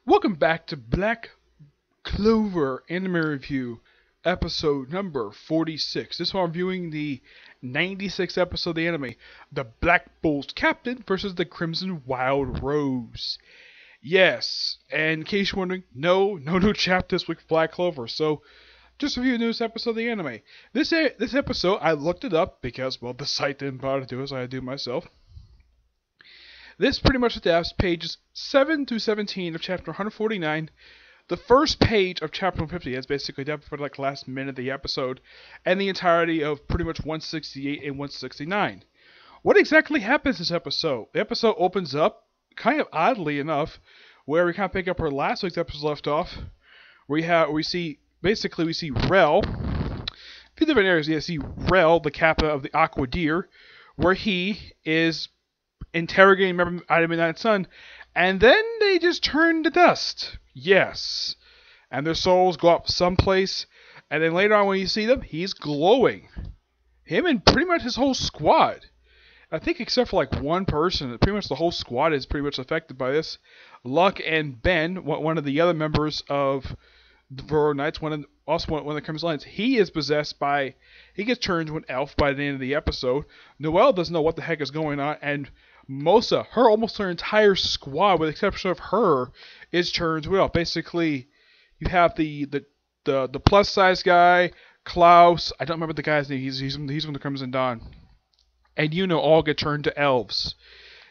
Welcome back to Black Clover Anime Review, episode number 46. This one I'm viewing the 96th episode of the anime, The Black Bull's Captain versus the Crimson Wild Rose. Yes, and in case you're wondering, no new chapter this week for Black Clover, so just review the newest episode of the anime. This episode, I looked it up because, well, the site didn't bother to do it, so I had to do it myself. This pretty much adapts pages 7 to 17 of chapter 149. The first page of chapter 150 is basically adapted for like the last minute of the episode, and the entirety of pretty much 168 and 169. What exactly happens in this episode? The episode opens up, kind of oddly enough, where we kind of pick up where last week's episode left off. We see Rel. A few different areas. You see Rel, the captain of the Aqua Deer, where he is interrogating member out of Midnight Sun, and then they just turn to dust. Yes. And their souls go up someplace, and then later on when you see them, he's glowing. Him and pretty much his whole squad. I think except for like one person, pretty much the whole squad is pretty much affected by this. Luck and Ben, one of the other members of the Vero Knights, one of the Crimson Lions, he gets turned into an elf by the end of the episode. Noelle doesn't know what the heck is going on, and Mosa, almost her entire squad, with the exception of her, is turned to an elf. Basically, you have the plus size guy, Klaus. I don't remember the guy's name. He's from the Crimson Dawn, and all get turned to elves.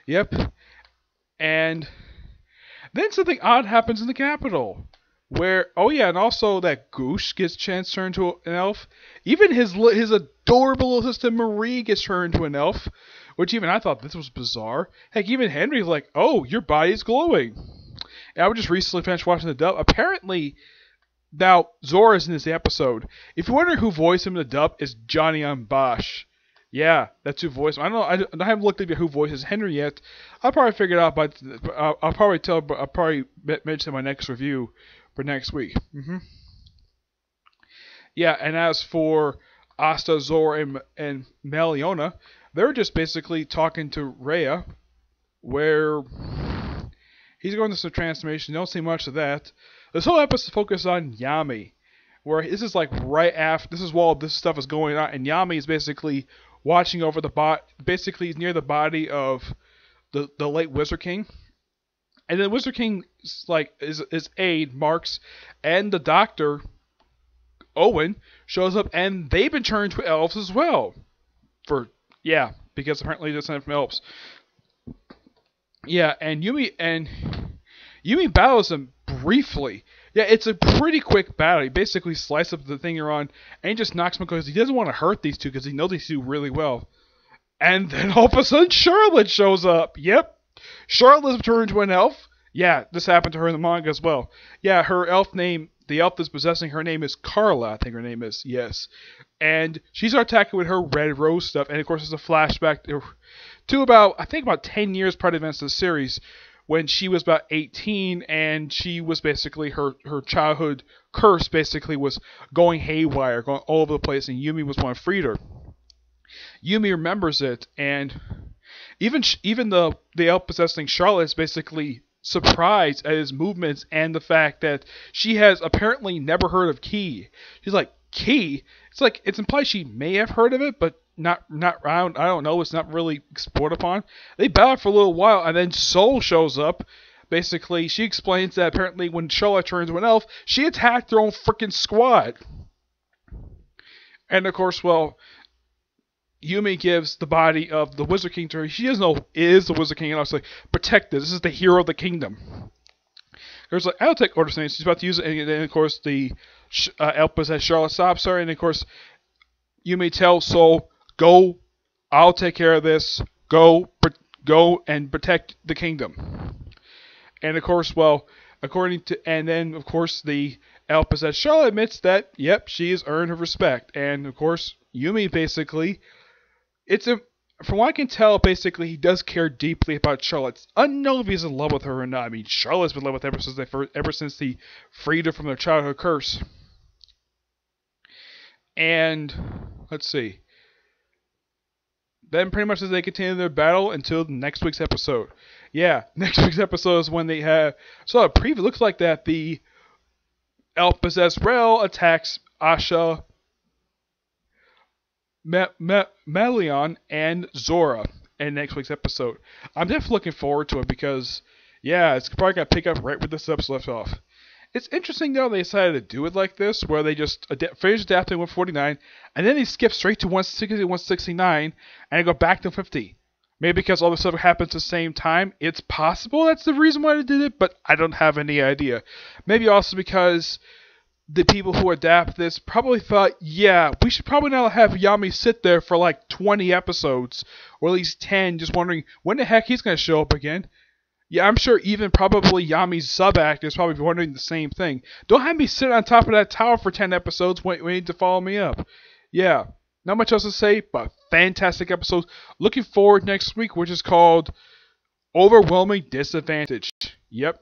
Yep. And then something odd happens in the capital, where and also that Goose gets chance turned to an elf. Even his adorable little sister Marie gets turned to an elf. Which even I thought this was bizarre. Heck, even Henry's like, "Oh, your body's glowing." And I just recently finished watching the dub. Apparently, now Zora's in this episode. If you're wondering who voiced him in the dub, it's Johnny on Bosch. Yeah, that's who voiced him. I don't know. I haven't looked at who voices Henry yet. I'll probably figure it out, but I'll probably mention my next review for next week. Yeah, and as for Asta, Zora, and Meliona, they're just basically talking to Rhea, where he's going through some transformation. Don't see much of that. This whole episode focuses on Yami, where this is like right after, this is while this stuff is going on, and Yami is basically watching over the basically he's near the body of the late Wizard King. And then Wizard King, his aide, Marks, and the doctor, Owen, shows up, and they've been turned to elves as well. Because apparently they're sent from elves. Yeah, and Yumi battles him briefly. Yeah, it's a pretty quick battle. He basically slices up the thing you're on, and he just knocks him because he doesn't want to hurt these two because he knows these two really well. And then all of a sudden, Charlotte shows up. Yep, Charlotte is turned into an elf. Yeah, this happened to her in the manga as well. Yeah, her elf name, the elf that's possessing her name is Carla, I think her name is, yes. And she's attacking with her red rose stuff, and of course it's a flashback to about 10 years prior to the events of the series, when she was about 18, and she was basically, her childhood curse basically was going haywire, going all over the place, and Yumi was one who freed her. Yumi remembers it, and even the elf possessing Charlotte is basically surprised at his movements and the fact that she has apparently never heard of Ki. She's like, Ki? It's implied she may have heard of it, but not around. I don't know. It's not really explored upon. They battle for a little while, and then Soul shows up. Basically, she explains that apparently when Charlotte turned into an elf, she attacked her own freaking squad. And of course, Yumi gives the body of the Wizard King to her. She doesn't know it is the Wizard King, and I was like, protect this. This is the hero of the kingdom. There's like, I'll take orders. She's about to use it, and then of course the elf possessed Charlotte stops her, and of course Yumi tells Soul, "Go, I'll take care of this. Go and protect the kingdom." And of course, then of course the elf possessed Charlotte admits that, yep, she has earned her respect, and of course Yumi basically. From what I can tell, basically, he does care deeply about Charlotte. It's unknown if he's in love with her or not. I mean, Charlotte's been in love with her ever since he freed her from their childhood curse. And, let's see. Then pretty much as they continue their battle until next week's episode. Yeah, next week's episode is when they have. So a preview looks like that the El-possessed Rel attacks Asha, Melion, and Zora in next week's episode. I'm definitely looking forward to it because, yeah, it's probably going to pick up right where this episode left off. It's interesting though they decided to do it like this, where they just finish adapting 149, and then they skip straight to 160, 169, and go back to 50. Maybe because all this stuff happens at the same time. It's possible that's the reason why they did it, but I don't have any idea. Maybe also because the people who adapt this probably thought, yeah, we should probably not have Yami sit there for like 20 episodes, or at least 10, just wondering when the heck he's going to show up again. Yeah, I'm sure even probably Yami's sub-actor is probably wondering the same thing. Don't have me sit on top of that tower for 10 episodes waiting to follow me up. Yeah, not much else to say, but fantastic episodes. Looking forward next week, which is called Overwhelming Disadvantage. Yep.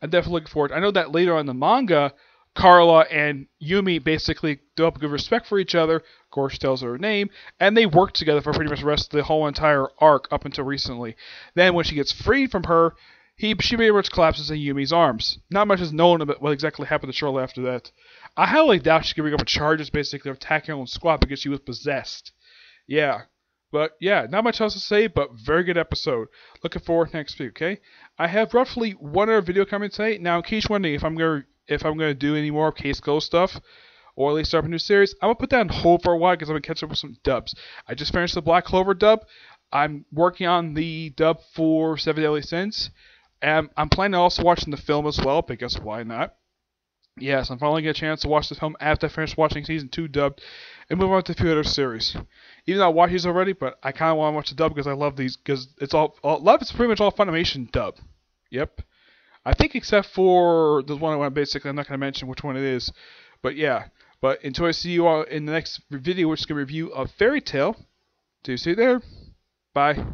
I'm definitely looking forward. I know that later on in the manga, Carla and Yumi basically develop good respect for each other. Of course, she tells her name, and they work together for pretty much the rest of the whole entire arc up until recently. Then, when she gets freed from her, she pretty much collapses in Yumi's arms. Not much is known about what exactly happened to shortly after that. I highly doubt she could bring up charges basically of attacking her own squad because she was possessed. Yeah. But yeah, not much else to say, but very good episode. Looking forward to next week, okay? I have roughly one other video coming today. Now, in case you're wondering if I'm gonna do any more Case Closed stuff, or at least start a new series, I'm gonna put that on hold for a while because I'm gonna catch up with some dubs. I just finished the Black Clover dub. I'm working on the dub for Seven Deadly Sins, and I'm planning on also watching the film as well because why not? Yes, I'm finally getting a chance to watch the film after I finish watching season 2 dubbed and move on to a few other series. Even though I watched these already, but I kind of want to watch the dub because I love these, because it's it's pretty much all Funimation dub. Yep. I think except for the one I'm basically, I'm not going to mention which one it is. But yeah. But until I see you all in the next video, which is going to review a Fairy Tail. Do you see you there? Bye.